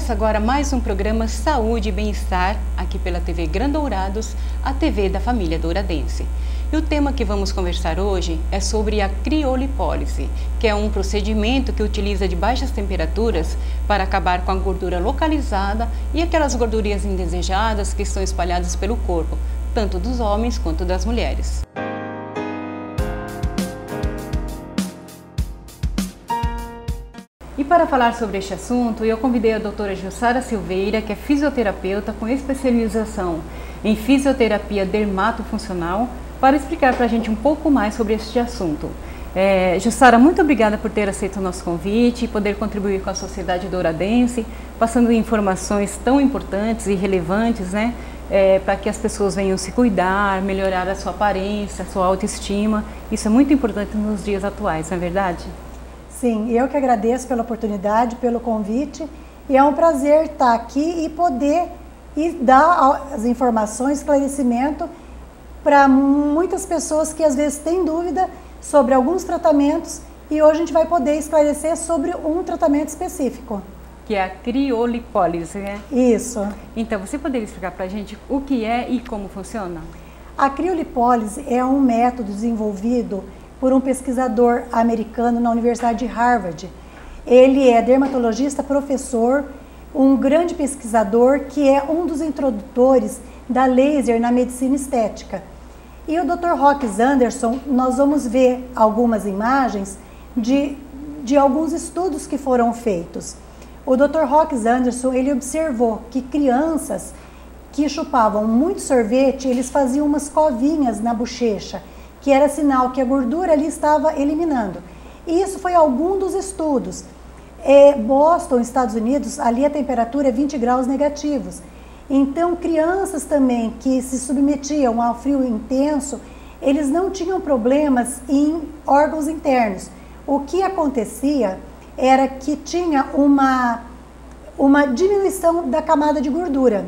Começa agora mais um programa Saúde e Bem-Estar, aqui pela TV Grandourados, a TV da família douradense. E o tema que vamos conversar hoje é sobre a criolipólise, que é um procedimento que utiliza de baixas temperaturas para acabar com a gordura localizada e aquelas gordurinhas indesejadas que estão espalhadas pelo corpo, tanto dos homens quanto das mulheres. E para falar sobre este assunto, eu convidei a doutora Jussara Silveira, que é fisioterapeuta com especialização em fisioterapia dermatofuncional, para explicar para a gente um pouco mais sobre este assunto. Jussara, muito obrigada por ter aceito o nosso convite e poder contribuir com a sociedade douradense, passando informações tão importantes e relevantes, né, para que as pessoas venham se cuidar, melhorar a sua aparência, a sua autoestima. Isso é muito importante nos dias atuais, não é verdade? Sim, eu que agradeço pela oportunidade, pelo convite, e é um prazer estar aqui e poder dar as informações, esclarecimento para muitas pessoas que às vezes têm dúvida sobre alguns tratamentos, e hoje a gente vai poder esclarecer sobre um tratamento específico. Que é a criolipólise, né? Isso. Então, você poderia explicar para a gente o que é e como funciona? A criolipólise é um método desenvolvido por um pesquisador americano na Universidade de Harvard. Ele é dermatologista, professor, um grande pesquisador que é um dos introdutores da laser na medicina estética. E o Dr. Roques Anderson, nós vamos ver algumas imagens de alguns estudos que foram feitos. O Dr. Roques Anderson, ele observou que crianças que chupavam muito sorvete, eles faziam umas covinhas na bochecha, que era sinal que a gordura ali estava eliminando. E isso foi algum dos estudos. Boston, Estados Unidos, ali a temperatura é 20 graus negativos. Então, crianças também que se submetiam ao frio intenso, eles não tinham problemas em órgãos internos. O que acontecia era que tinha uma diminuição da camada de gordura.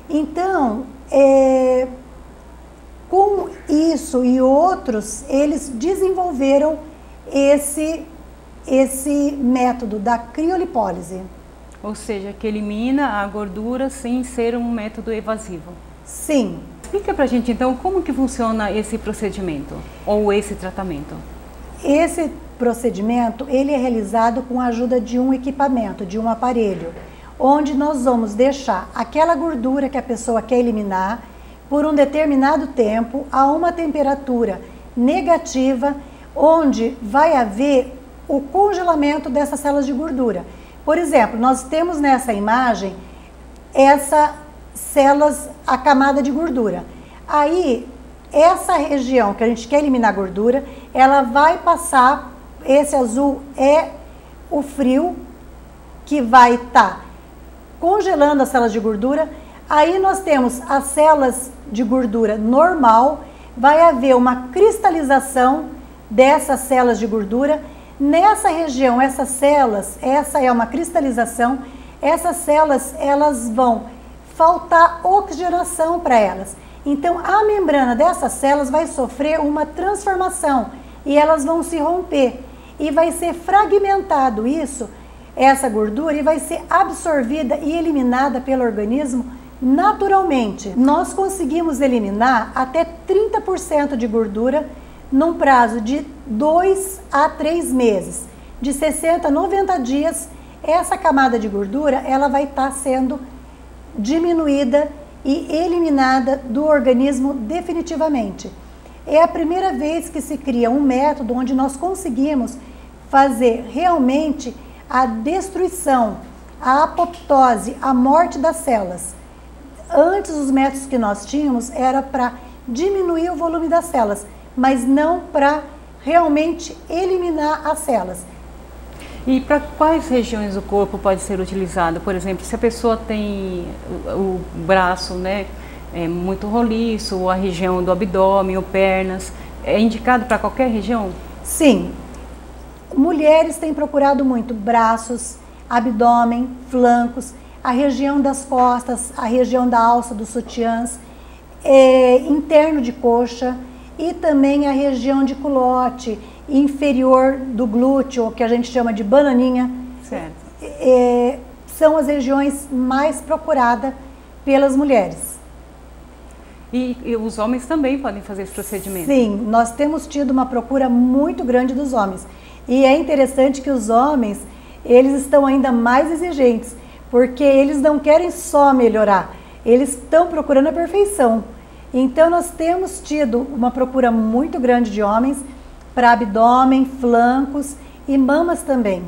Então, com isso e outros, eles desenvolveram esse método da criolipólise. Ou seja, que elimina a gordura sem ser um método evasivo. Sim. Explica pra gente então como que funciona esse procedimento ou esse tratamento. Esse procedimento, ele é realizado com a ajuda de um equipamento, de um aparelho, onde nós vamos deixar aquela gordura que a pessoa quer eliminar por um determinado tempo a uma temperatura negativa, onde vai haver o congelamento dessas células de gordura. Por exemplo, nós temos nessa imagem essas células, a camada de gordura. Aí, essa região que a gente quer eliminar a gordura, ela vai passar, esse azul é o frio, que vai estar congelando as células de gordura. Aí nós temos as células de gordura normal, vai haver uma cristalização dessas células de gordura. Nessa região, essas células, essa é uma cristalização, essas células, elas vão faltar oxigenação para elas. Então, a membrana dessas células vai sofrer uma transformação e elas vão se romper. E vai ser fragmentado isso, essa gordura, e vai ser absorvida e eliminada pelo organismo naturalmente. Nós conseguimos eliminar até 30% de gordura num prazo de 2 a 3 meses. De 60 a 90 dias, essa camada de gordura ela vai estar sendo diminuída e eliminada do organismo definitivamente. É a primeira vez que se cria um método onde nós conseguimos fazer realmente a destruição, a apoptose, a morte das células. Antes, os métodos que nós tínhamos era para diminuir o volume das células, mas não para realmente eliminar as células. E para quais regiões do corpo pode ser utilizado? Por exemplo, se a pessoa tem o braço, né, muito roliço, ou a região do abdômen ou pernas, é indicado para qualquer região? Sim. Mulheres têm procurado muito braços, abdômen, flancos, a região das costas, a região da alça dos sutiãs, interno de coxa, e também a região de culote, inferior do glúteo, que a gente chama de bananinha. Certo. são as regiões mais procuradas pelas mulheres. E os homens também podem fazer esse procedimento? Sim, nós temos tido uma procura muito grande dos homens. E é interessante que os homens, eles estão ainda mais exigentes, porque eles não querem só melhorar, eles estão procurando a perfeição. Então nós temos tido uma procura muito grande de homens para abdômen, flancos e mamas também.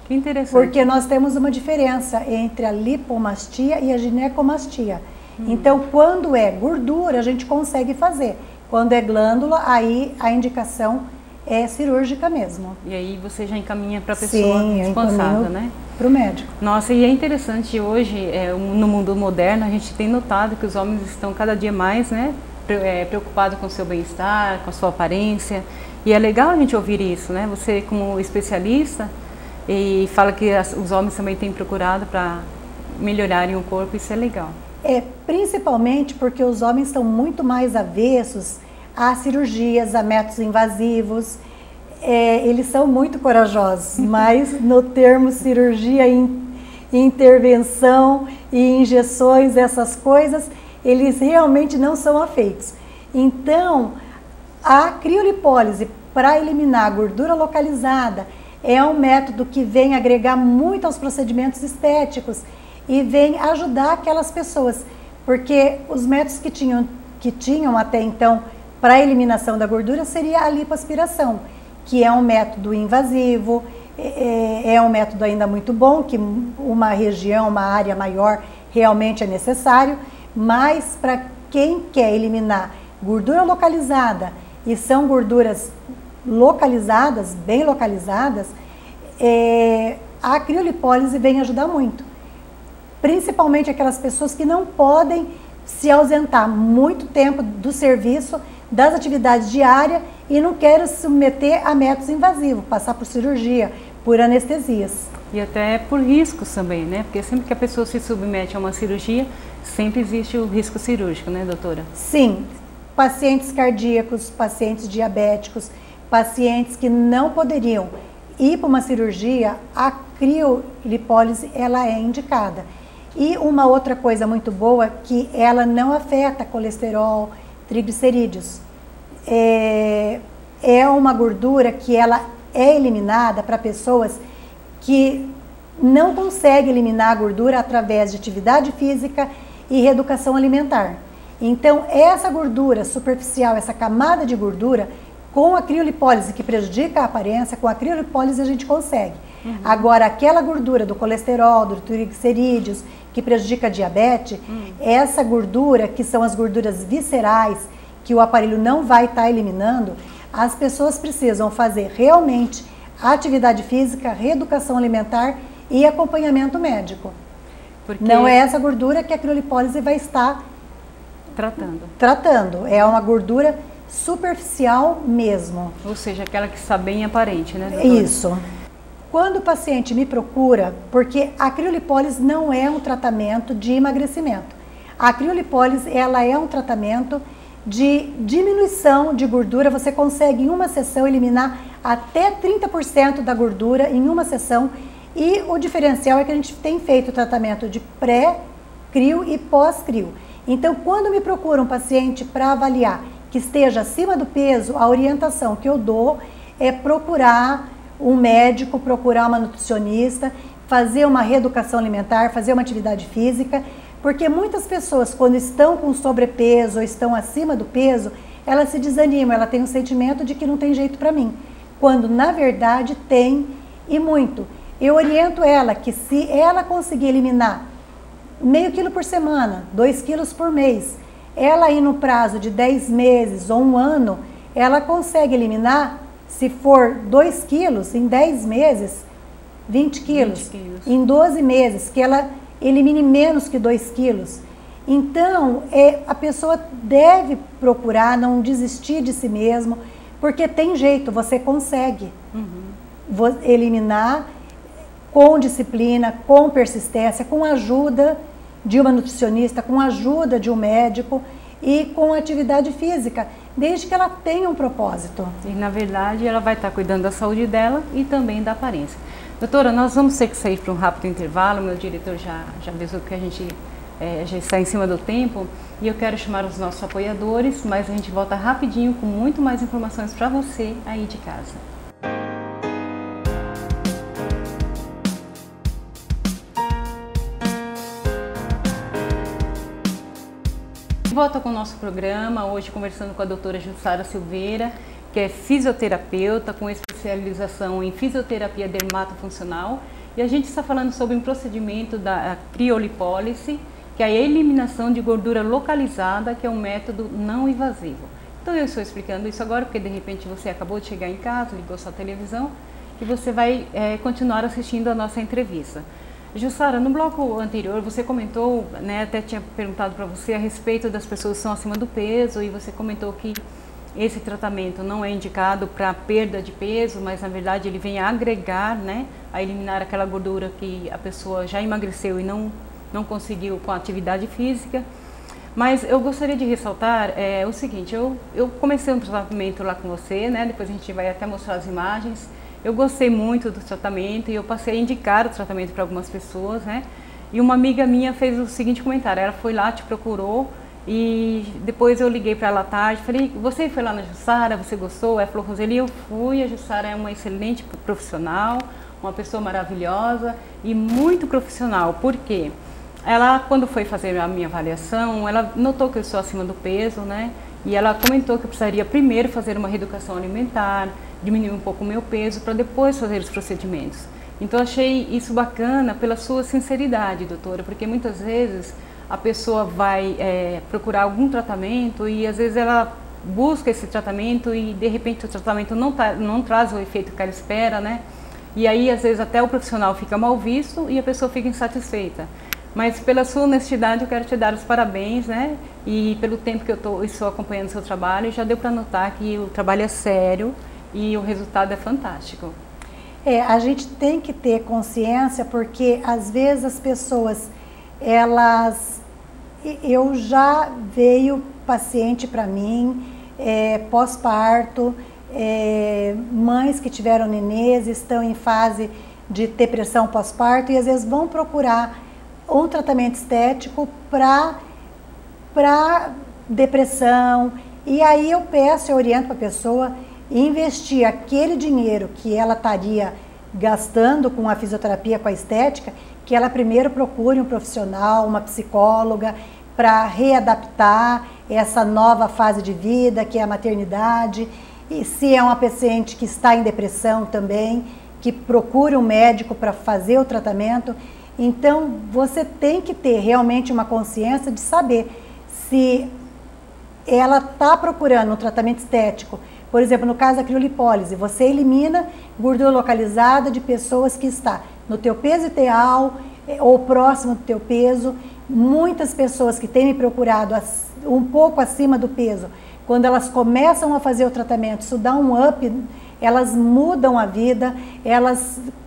Que interessante. Porque nós temos uma diferença entre a lipomastia e a ginecomastia. Então, quando é gordura, a gente consegue fazer. Quando é glândula, aí a indicação é cirúrgica mesmo. E aí você já encaminha para a pessoa dispensada, né? Para o médico. Nossa, e é interessante hoje, no mundo moderno, a gente tem notado que os homens estão cada dia mais, né, preocupados com o seu bem-estar, com a sua aparência. E é legal a gente ouvir isso, né? Você como especialista, e fala que os homens também têm procurado para melhorarem o corpo, isso é legal. Principalmente porque os homens estão muito mais avessos a cirurgias, a métodos invasivos. Eles são muito corajosos, mas no termo cirurgia, intervenção e injeções, essas coisas, eles realmente não são afeitos. Então, a criolipólise para eliminar a gordura localizada é um método que vem agregar muito aos procedimentos estéticos e vem ajudar aquelas pessoas, porque os métodos que tinham até então para a eliminação da gordura seria a lipoaspiração, que é um método invasivo, é um método ainda muito bom, que uma região, uma área maior realmente é necessário, mas para quem quer eliminar gordura localizada, e são gorduras localizadas, bem localizadas, a criolipólise vem ajudar muito. Principalmente aquelas pessoas que não podem se ausentar muito tempo do serviço, das atividades diárias e não querem se submeter a métodos invasivos, passar por cirurgia, por anestesias. E até por riscos também, né? Porque sempre que a pessoa se submete a uma cirurgia, sempre existe o risco cirúrgico, né, doutora? Sim, pacientes cardíacos, pacientes diabéticos, pacientes que não poderiam ir para uma cirurgia, a criolipólise ela é indicada. E uma outra coisa muito boa, que ela não afeta colesterol, triglicerídeos. É uma gordura que ela é eliminada para pessoas que não conseguem eliminar a gordura através de atividade física e reeducação alimentar. Então, essa gordura superficial, essa camada de gordura, com a criolipólise que prejudica a aparência, com a criolipólise a gente consegue. Agora, aquela gordura do colesterol, do triglicerídeos, que prejudica a diabetes, essa gordura, que são as gorduras viscerais, que o aparelho não vai estar eliminando, as pessoas precisam fazer realmente atividade física, reeducação alimentar e acompanhamento médico. Porque não é essa gordura que a criolipólise vai estar tratando. É uma gordura superficial mesmo. Ou seja, aquela que está bem aparente, né, doutora? Isso. Quando o paciente me procura, porque a criolipólise não é um tratamento de emagrecimento. A criolipólise, ela é um tratamento de diminuição de gordura. Você consegue em uma sessão eliminar até 30% da gordura em uma sessão. E o diferencial é que a gente tem feito o tratamento de pré-crio e pós-crio. Então, quando me procura um paciente para avaliar que esteja acima do peso, a orientação que eu dou é procurar um médico, procurar uma nutricionista, fazer uma reeducação alimentar, fazer uma atividade física, porque muitas pessoas, quando estão com sobrepeso ou estão acima do peso, elas se desanimam, ela tem um sentimento de que não tem jeito para mim, quando na verdade tem e muito. Eu oriento ela que se ela conseguir eliminar meio quilo por semana, 2 quilos por mês, ela aí no prazo de 10 meses ou 1 ano, ela consegue eliminar, se for 2 quilos, em 10 meses, 20 quilos. Em 12 meses, que ela elimine menos que 2 quilos. Então, a pessoa deve procurar não desistir de si mesmo, porque tem jeito, você consegue eliminar com disciplina, com persistência, com a ajuda de uma nutricionista, com a ajuda de um médico e com atividade física, desde que ela tenha um propósito. E na verdade ela vai estar cuidando da saúde dela e também da aparência. Doutora, nós vamos ter que sair para um rápido intervalo, meu diretor já avisou que a gente já está em cima do tempo e eu quero chamar os nossos apoiadores, mas a gente volta rapidinho com muito mais informações para você aí de casa. Volta com o nosso programa, hoje conversando com a doutora Jussara Silveira, que é fisioterapeuta com especialização em fisioterapia dermatofuncional, e a gente está falando sobre um procedimento da criolipólise, que é a eliminação de gordura localizada, que é um método não invasivo. Então eu estou explicando isso agora porque de repente você acabou de chegar em casa, ligou sua televisão e você vai continuar assistindo a nossa entrevista. Jussara, no bloco anterior você comentou, né, até tinha perguntado para você a respeito das pessoas que são acima do peso e você comentou que esse tratamento não é indicado para perda de peso, mas na verdade ele vem a agregar, né, a eliminar aquela gordura que a pessoa já emagreceu e não conseguiu com a atividade física. Mas eu gostaria de ressaltar o seguinte, eu comecei um tratamento lá com você, né, depois a gente vai até mostrar as imagens. Eu gostei muito do tratamento e eu passei a indicar o tratamento para algumas pessoas, né? E uma amiga minha fez o seguinte comentário, ela foi lá, te procurou e depois eu liguei para ela à tarde, falei, você foi lá na Jussara, você gostou? Ela falou, Roseli, eu fui, a Jussara é uma excelente profissional, uma pessoa maravilhosa e muito profissional, por quê? Ela, quando foi fazer a minha avaliação, ela notou que eu estou acima do peso, né? E ela comentou que eu precisaria primeiro fazer uma reeducação alimentar, diminuir um pouco o meu peso para depois fazer os procedimentos. Então achei isso bacana pela sua sinceridade, doutora, porque muitas vezes a pessoa vai procurar algum tratamento e às vezes ela busca esse tratamento e de repente o tratamento não traz o efeito que ela espera, né? E aí às vezes até o profissional fica mal visto e a pessoa fica insatisfeita. Mas pela sua honestidade eu quero te dar os parabéns, né? E pelo tempo que eu estou acompanhando o seu trabalho, já deu para notar que o trabalho é sério e o resultado é fantástico. A gente tem que ter consciência porque às vezes as pessoas, eu já veio paciente para mim, pós-parto, mães que tiveram nenês, estão em fase de depressão pós-parto e às vezes vão procurar um tratamento estético para depressão, e aí eu oriento para a pessoa investir aquele dinheiro que ela estaria gastando com a fisioterapia, com a estética, que ela primeiro procure um profissional, uma psicóloga, para readaptar essa nova fase de vida, que é a maternidade, e se é uma paciente que está em depressão também, que procure um médico para fazer o tratamento. Então, você tem que ter realmente uma consciência de saber se ela está procurando um tratamento estético. Por exemplo, no caso da criolipólise, você elimina gordura localizada de pessoas que estão no teu peso ideal ou próximo do teu peso. Muitas pessoas que têm me procurado um pouco acima do peso, quando elas começam a fazer o tratamento, isso dá um up, elas mudam a vida,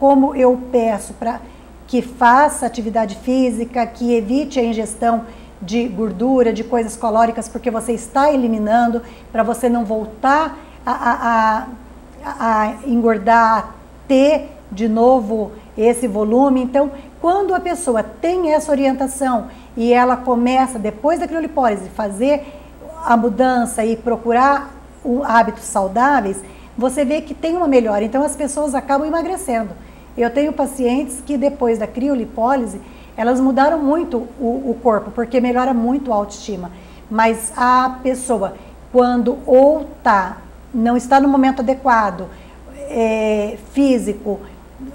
como eu peço para que faça atividade física, que evite a ingestão de gordura, de coisas calóricas, porque você está eliminando para você não voltar a engordar, a ter de novo esse volume. Então, quando a pessoa tem essa orientação e ela começa, depois da criolipólise, fazer a mudança e procurar hábitos saudáveis, você vê que tem uma melhora. Então, as pessoas acabam emagrecendo. Eu tenho pacientes que depois da criolipólise, elas mudaram muito o corpo, porque melhora muito a autoestima. Mas a pessoa, quando não está no momento adequado, físico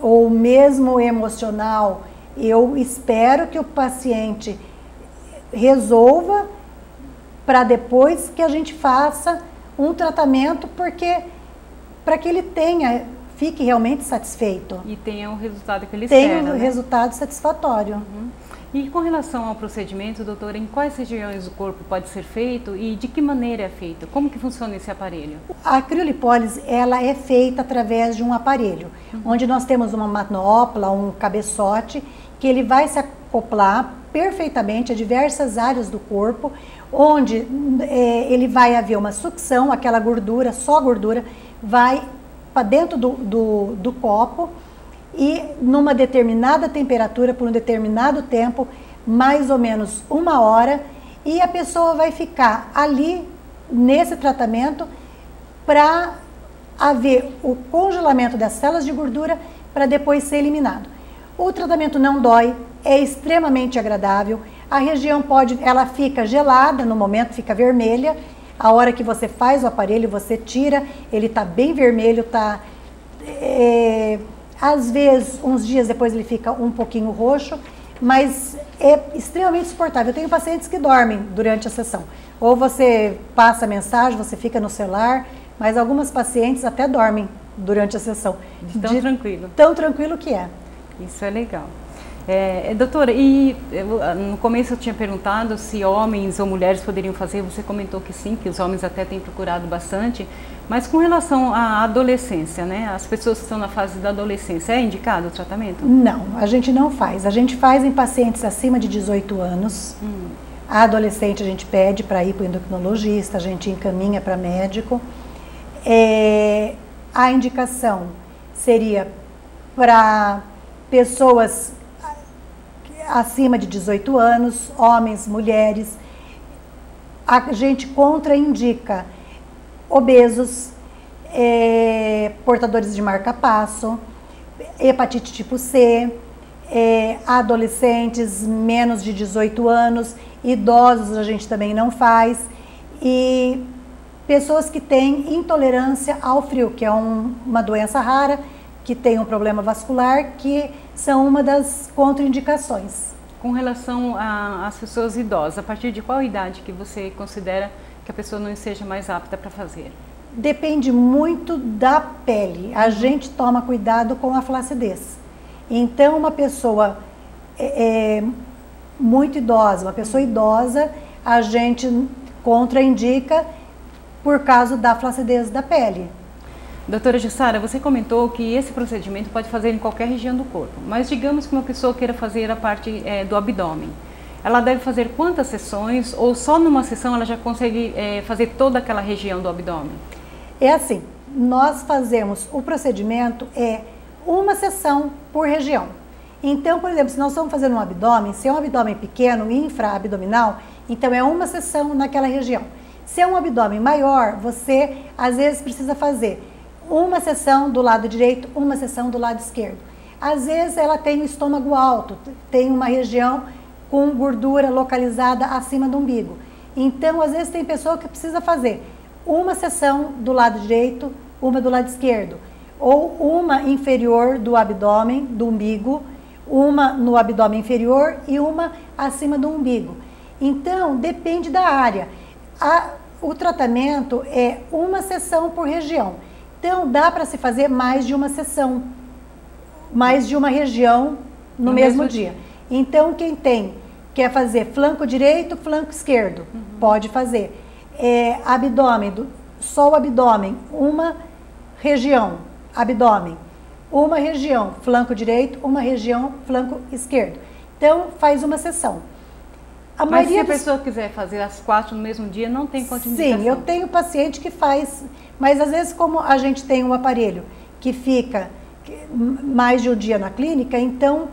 ou mesmo emocional, eu espero que o paciente resolva para depois que a gente faça um tratamento, para que ele fique realmente satisfeito. E tenha o resultado que ele espera. Tenha um resultado satisfatório. Uhum. E com relação ao procedimento, doutora, em quais regiões do corpo pode ser feito e de que maneira é feito? Como que funciona esse aparelho? A criolipólise, ela é feita através de um aparelho, onde nós temos uma manopla, um cabeçote, que ele vai se acoplar perfeitamente a diversas áreas do corpo, onde ele vai haver uma sucção, aquela gordura, só gordura, vai para dentro do copo e numa determinada temperatura, por um determinado tempo, mais ou menos 1 hora, e a pessoa vai ficar ali nesse tratamento para haver o congelamento das células de gordura para depois ser eliminado. O tratamento não dói, é extremamente agradável, a região ela fica gelada no momento, fica vermelha, a hora que você faz o aparelho, você tira, ele está bem vermelho, às vezes, uns dias depois ele fica um pouquinho roxo, mas é extremamente suportável. Eu tenho pacientes que dormem durante a sessão. Ou você passa a mensagem, você fica no celular, mas algumas pacientes até dormem durante a sessão. Tão tranquilo. Tão tranquilo que é. Isso é legal. Doutora, e no começo eu tinha perguntado se homens ou mulheres poderiam fazer, você comentou que sim, que os homens até têm procurado bastante, mas com relação à adolescência, né? As pessoas que estão na fase da adolescência, é indicado o tratamento? Não, a gente não faz. A gente faz em pacientes acima de 18 anos. A adolescente a gente pede para ir para o endocrinologista, a gente encaminha para médico. A indicação seria para pessoas acima de 18 anos, homens, mulheres. A gente contraindica obesos, portadores de marca-passo, hepatite tipo C, adolescentes menos de 18 anos, idosos a gente também não faz, e pessoas que têm intolerância ao frio, que é uma doença rara, que tem um problema vascular, que são uma das contraindicações. Com relação às pessoas idosas, a partir de qual idade que você considera que a pessoa não esteja mais apta para fazer? Depende muito da pele. A gente toma cuidado com a flacidez. Então, uma pessoa muito idosa, uma pessoa idosa, a gente contraindica por causa da flacidez da pele. Doutora Jussara, você comentou que esse procedimento pode fazer em qualquer região do corpo, mas digamos que uma pessoa queira fazer a parte do abdômen. Ela deve fazer quantas sessões ou só numa sessão ela já consegue fazer toda aquela região do abdômen? É assim, nós fazemos o procedimento uma sessão por região. Então, por exemplo, se nós estamos fazendo um abdômen, se é um abdômen pequeno, infra-abdominal, então é uma sessão naquela região. Se é um abdômen maior, você às vezes precisa fazer uma sessão do lado direito, uma sessão do lado esquerdo. Às vezes ela tem o estômago alto, tem uma região com gordura localizada acima do umbigo. Então, às vezes tem pessoa que precisa fazer uma sessão do lado direito, uma do lado esquerdo, ou uma inferior do abdômen, do umbigo, uma no abdômen inferior e uma acima do umbigo. Então, depende da área. O tratamento é uma sessão por região. Então, dá para se fazer mais de uma sessão, mais de uma região no mesmo dia. Então, quem quer fazer flanco direito, flanco esquerdo, pode fazer. Abdômen, só o abdômen, uma região, abdômen, uma região, flanco direito, uma região, flanco esquerdo. Então, faz uma sessão. Mas se a pessoa quiser fazer as 4 no mesmo dia, não tem contraindicação? Sim, eu tenho paciente que faz, mas às vezes como a gente tem um aparelho que fica mais de um dia na clínica, então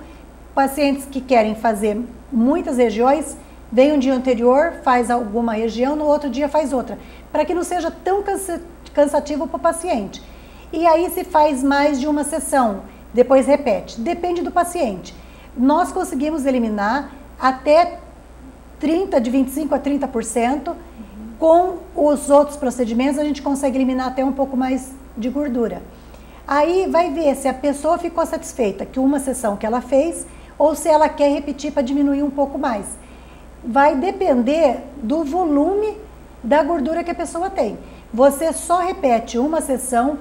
pacientes que querem fazer muitas regiões, vem um dia anterior, faz alguma região, no outro dia faz outra, para que não seja tão cansativo para o paciente. E aí se faz mais de uma sessão, depois repete, depende do paciente. Nós conseguimos eliminar até de 25% a 30%, com os outros procedimentos a gente consegue eliminar até um pouco mais de gordura. Aí vai ver se a pessoa ficou satisfeita com uma sessão que ela fez ou se ela quer repetir para diminuir um pouco mais. Vai depender do volume da gordura que a pessoa tem. Você só repete uma sessão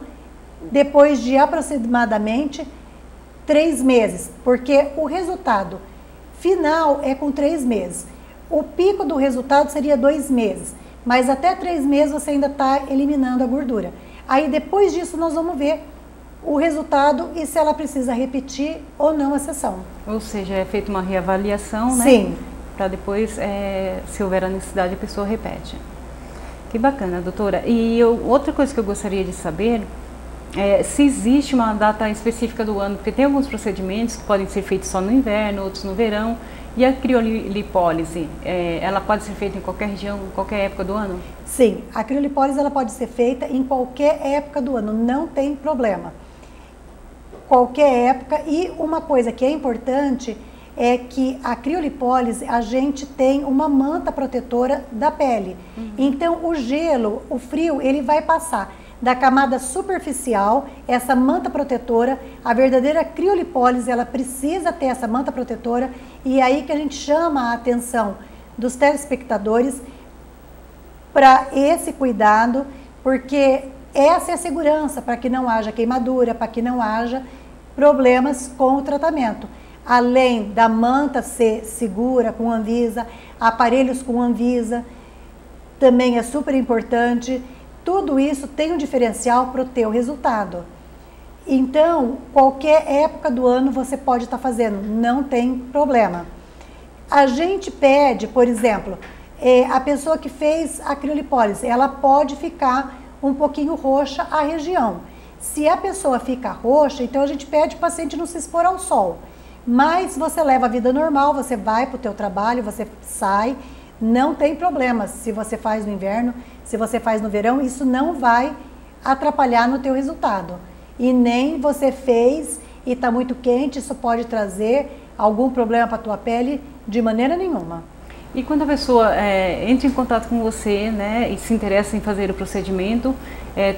depois de aproximadamente 3 meses, porque o resultado final é com 3 meses. O pico do resultado seria 2 meses, mas até 3 meses você ainda está eliminando a gordura. Aí depois disso nós vamos ver o resultado e se ela precisa repetir ou não a sessão. Ou seja, é feita uma reavaliação, né? Sim. Para depois, se houver a necessidade, a pessoa repete. Que bacana, doutora. E outra coisa que eu gostaria de saber se existe uma data específica do ano, porque tem alguns procedimentos que podem ser feitos só no inverno, outros no verão, e a criolipólise, ela pode ser feita em qualquer região, em qualquer época do ano? Sim, a criolipólise ela pode ser feita em qualquer época do ano, não tem problema. Qualquer época, e uma coisa que é importante é que a criolipólise, a gente tem uma manta protetora da pele. Então, o gelo, o frio, ele vai passar da camada superficial, essa manta protetora. A verdadeira criolipólise, ela precisa ter essa manta protetora, e é aí que a gente chama a atenção dos telespectadores para esse cuidado, porque essa é a segurança para que não haja queimadura, para que não haja problemas com o tratamento. Além da manta ser segura com Anvisa, aparelhos com Anvisa, também é super importante. Tudo isso tem um diferencial para o teu resultado. Então, qualquer época do ano você pode estar fazendo, não tem problema. A gente pede, por exemplo, a pessoa que fez a criolipólise, ela pode ficar um pouquinho roxa a região. Se a pessoa fica roxa, então a gente pede para o paciente não se expor ao sol. Mas você leva a vida normal, você vai para o teu trabalho, você sai, não tem problema. Se você faz no inverno, se você faz no verão, isso não vai atrapalhar no teu resultado. E nem você fez e está muito quente, isso pode trazer algum problema para a tua pele de maneira nenhuma. E quando a pessoa entra em contato com você, né, e se interessa em fazer o procedimento,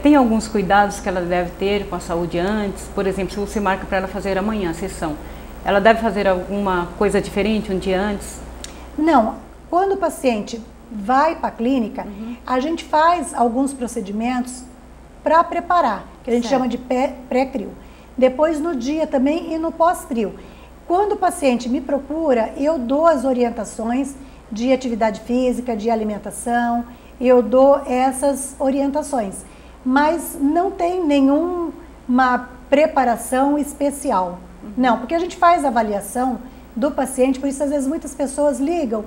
tem alguns cuidados que ela deve ter com a saúde antes? Por exemplo, se você marca para ela fazer amanhã a sessão, ela deve fazer alguma coisa diferente um dia antes? Não. Quando o paciente vai para a clínica, a gente faz alguns procedimentos para preparar, que a gente chama de pré-crio. Depois no dia também e no pós-crio. Quando o paciente me procura, eu dou as orientações de atividade física, de alimentação, eu dou essas orientações. Mas não tem nenhuma preparação especial. Não, porque a gente faz a avaliação do paciente, por isso às vezes muitas pessoas ligam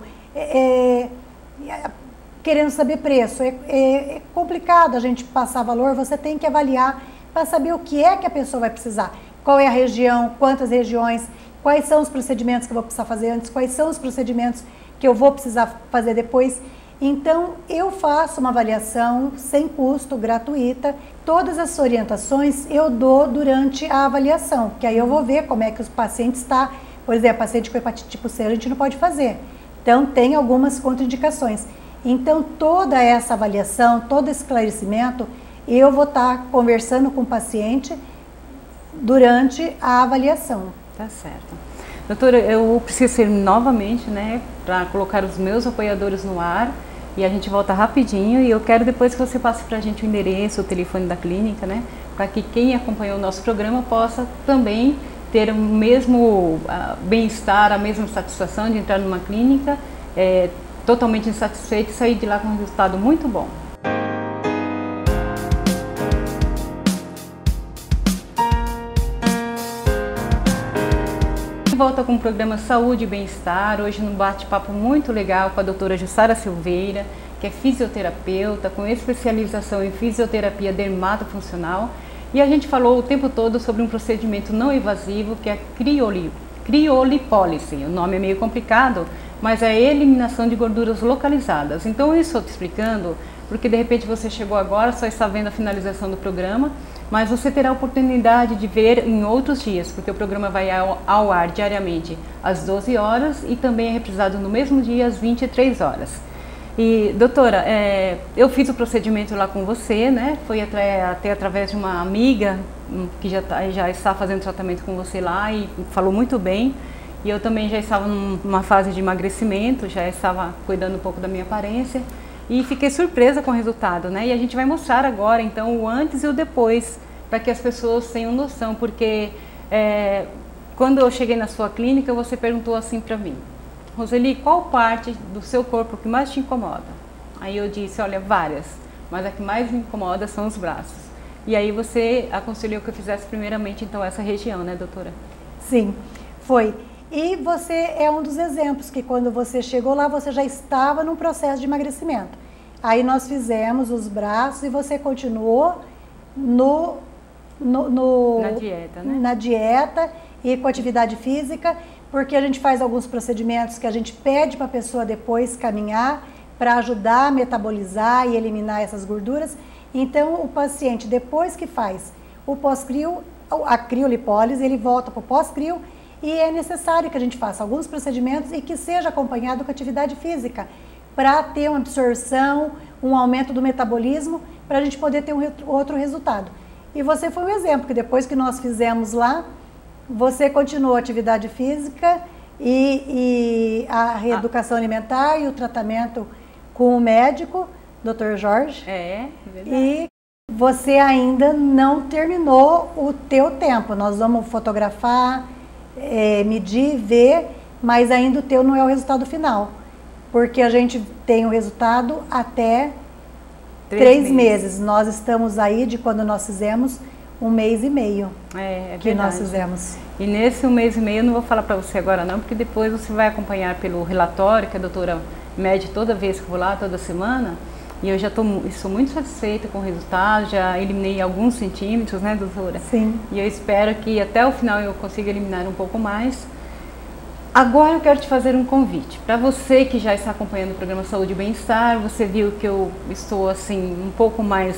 querendo saber preço. É complicado a gente passar valor, você tem que avaliar para saber o que é que a pessoa vai precisar. Qual é a região, quantas regiões, quais são os procedimentos que eu vou precisar fazer antes, quais são os procedimentos que eu vou precisar fazer depois. Então, eu faço uma avaliação sem custo, gratuita. Todas as orientações eu dou durante a avaliação, que aí eu vou ver como é que o paciente está. Por exemplo, paciente com hepatite tipo C a gente não pode fazer. Então, tem algumas contraindicações. Então, toda essa avaliação, todo esse esclarecimento, eu vou estar conversando com o paciente durante a avaliação. Tá certo. Doutora, eu preciso ir novamente, né, para colocar os meus apoiadores no ar, e a gente volta rapidinho, e eu quero depois que você passe para a gente o endereço, o telefone da clínica, né, para que quem acompanhou o nosso programa possa também ter o mesmo bem-estar, a mesma satisfação de entrar numa clínica totalmente insatisfeito e sair de lá com um resultado muito bom. Volta com o programa Saúde e Bem-Estar, hoje num bate-papo muito legal com a doutora Jussara Silveira, que é fisioterapeuta com especialização em fisioterapia dermatofuncional, e a gente falou o tempo todo sobre um procedimento não invasivo que é a criolipólise. O nome é meio complicado, mas é a eliminação de gorduras localizadas. Então eu estou te explicando porque de repente você chegou agora, só está vendo a finalização do programa, mas você terá a oportunidade de ver em outros dias, porque o programa vai ao ar diariamente às 12 horas e também é reprisado no mesmo dia às 23 horas. E, doutora, eu fiz o procedimento lá com você, né? Foi até através de uma amiga que já está fazendo tratamento com você lá e falou muito bem. E eu também já estava numa fase de emagrecimento, já estava cuidando um pouco da minha aparência. E fiquei surpresa com o resultado, né? E a gente vai mostrar agora, então, o antes e o depois, para que as pessoas tenham noção, porque quando eu cheguei na sua clínica, você perguntou assim para mim: Roseli, qual parte do seu corpo que mais te incomoda? Aí eu disse, olha, várias, mas a que mais me incomoda são os braços. E aí você aconselhou que eu fizesse primeiramente, então, essa região, né, doutora? Sim, foi. E você é um dos exemplos que quando você chegou lá, você já estava num processo de emagrecimento. Aí nós fizemos os braços e você continuou no na dieta, né? Na dieta e com atividade física, porque a gente faz alguns procedimentos que a gente pede para a pessoa depois caminhar para ajudar a metabolizar e eliminar essas gorduras. Então, o paciente, depois que faz o pós-crio, a criolipólise, ele volta para o pós-crio e é necessário que a gente faça alguns procedimentos e que seja acompanhado com atividade física para ter uma absorção, um aumento do metabolismo, para a gente poder ter outro resultado. E você foi um exemplo, que depois que nós fizemos lá, você continuou a atividade física e a reeducação alimentar e o tratamento com o médico, Dr. Jorge. É verdade. E você ainda não terminou o teu tempo. Nós vamos fotografar, medir, ver, mas ainda o teu não é o resultado final. Porque a gente tem o resultado até 3 meses. Nós estamos aí de quando nós fizemos 1 mês e meio que verdade. nós fizemos. E nesse 1 mês e meio, eu não vou falar para você agora não, porque depois você vai acompanhar pelo relatório que a doutora mede toda vez que eu vou lá, toda semana. E eu já estou muito satisfeita com o resultado, já eliminei alguns centímetros, né, doutora? Sim. E eu espero que até o final eu consiga eliminar um pouco mais. Agora eu quero te fazer um convite. Para você que já está acompanhando o programa Saúde e Bem-Estar, você viu que eu estou assim um pouco mais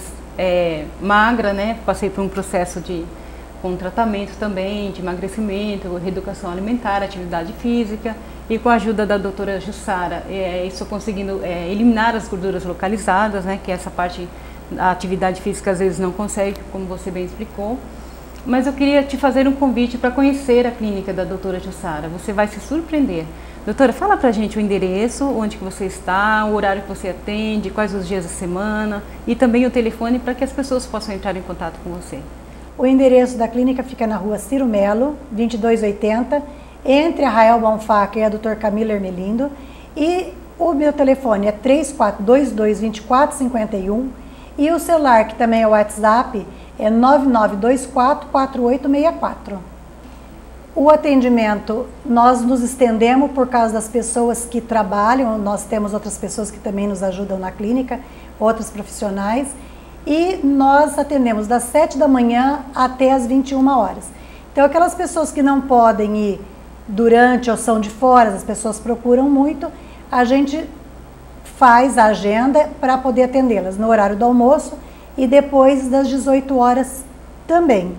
magra, né? Passei por um processo com tratamento também, de emagrecimento, reeducação alimentar, atividade física. E com a ajuda da doutora Jussara, estou conseguindo eliminar as gorduras localizadas, né? Que essa parte, a atividade física às vezes não consegue, como você bem explicou. Mas eu queria te fazer um convite para conhecer a clínica da doutora Jussara. Você vai se surpreender. Doutora, fala pra gente o endereço, onde que você está, o horário que você atende, quais os dias da semana e também o telefone para que as pessoas possam entrar em contato com você. O endereço da clínica fica na rua Ciro Melo, 2280, entre a Rael Bonfaca e a Dr. Camila Ermelindo. E o meu telefone é 3422-2451 e o celular, que também é o WhatsApp, é 9924-4864. O atendimento, nós nos estendemos por causa das pessoas que trabalham, nós temos outras pessoas que também nos ajudam na clínica, outros profissionais, e nós atendemos das 7 da manhã até as 21 horas. Então, aquelas pessoas que não podem ir durante ou são de fora, as pessoas procuram muito, a gente faz a agenda para poder atendê-las no horário do almoço e depois das 18 horas também.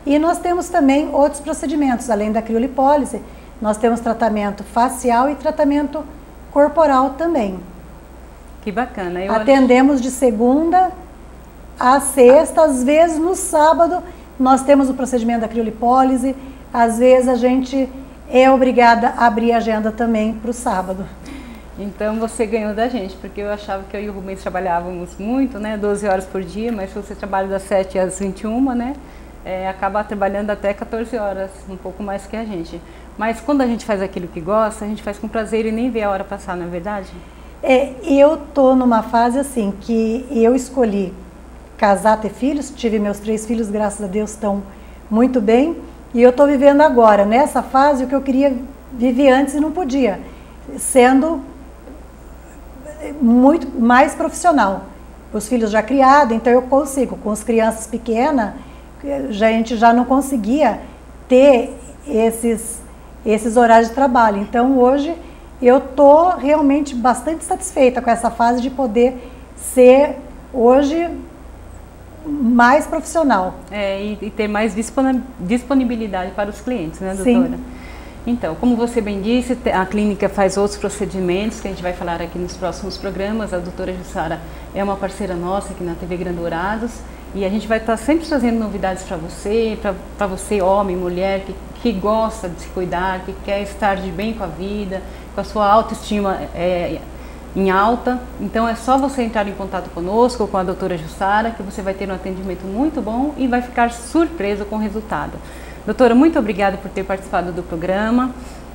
E nós temos também outros procedimentos, além da criolipólise, nós temos tratamento facial e tratamento corporal também. Que bacana. Atendemos de segunda a sexta, às vezes no sábado nós temos o procedimento da criolipólise, às vezes a gente é obrigada a abrir a agenda também para o sábado. Então você ganhou da gente, porque eu achava que eu e o Rubens trabalhávamos muito, né, 12 horas por dia, mas se você trabalha das 7 às 21, né, acaba trabalhando até 14 horas, um pouco mais que a gente. Mas quando a gente faz aquilo que gosta, a gente faz com prazer e nem vê a hora passar, não é verdade? Eu tô numa fase assim, que eu escolhi casar, ter filhos, tive meus 3 filhos, graças a Deus estão muito bem, e eu tô vivendo agora, nessa fase, o que eu queria viver antes e não podia, sendo muito mais profissional. Os filhos já criados, então eu consigo, com as crianças pequenas, a gente já não conseguia ter esses horários de trabalho. Então hoje eu estou realmente bastante satisfeita com essa fase de poder ser hoje mais profissional. E ter mais disponibilidade para os clientes, né, doutora? Sim. Então, como você bem disse, a clínica faz outros procedimentos que a gente vai falar aqui nos próximos programas. A doutora Jussara é uma parceira nossa aqui na TV Grandourados e a gente vai estar sempre trazendo novidades para você, homem, mulher, que gosta de se cuidar, que quer estar de bem com a vida, com a sua autoestima em alta. Então é só você entrar em contato conosco, com a doutora Jussara, que você vai ter um atendimento muito bom e vai ficar surpreso com o resultado. Doutora, muito obrigada por ter participado do programa.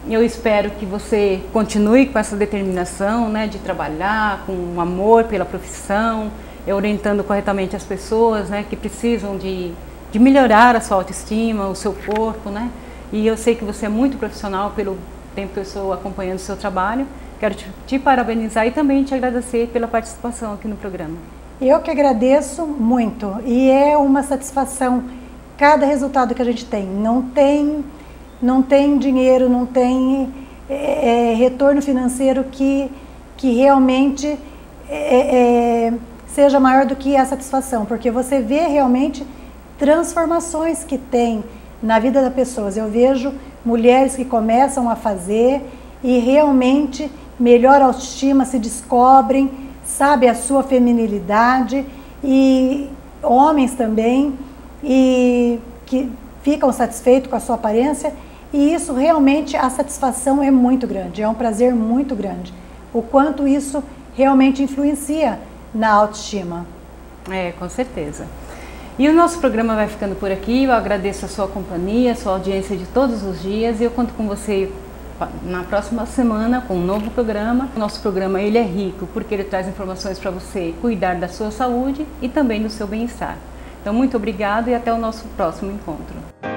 Eu espero que você continue com essa determinação, né, de trabalhar com amor pela profissão, orientando corretamente as pessoas, né, que precisam de melhorar a sua autoestima, o seu corpo, né? E eu sei que você é muito profissional pelo tempo que eu estou acompanhando o seu trabalho. Quero te parabenizar e também te agradecer pela participação aqui no programa. Eu que agradeço muito e é uma satisfação cada resultado que a gente tem. Não tem dinheiro, não tem retorno financeiro que realmente seja maior do que a satisfação, porque você vê realmente transformações que tem na vida das pessoas. Eu vejo mulheres que começam a fazer e realmente melhora a autoestima, se descobrem, sabe a sua feminilidade, e homens também, e que ficam satisfeitos com a sua aparência, e isso realmente, a satisfação é muito grande, é um prazer muito grande. O quanto isso realmente influencia na autoestima. Com certeza. E o nosso programa vai ficando por aqui. Eu agradeço a sua companhia, a sua audiência de todos os dias, e eu conto com você na próxima semana com um novo programa. O nosso programa ele é rico porque ele traz informações para você cuidar da sua saúde e também do seu bem-estar. Então, muito obrigado e até o nosso próximo encontro.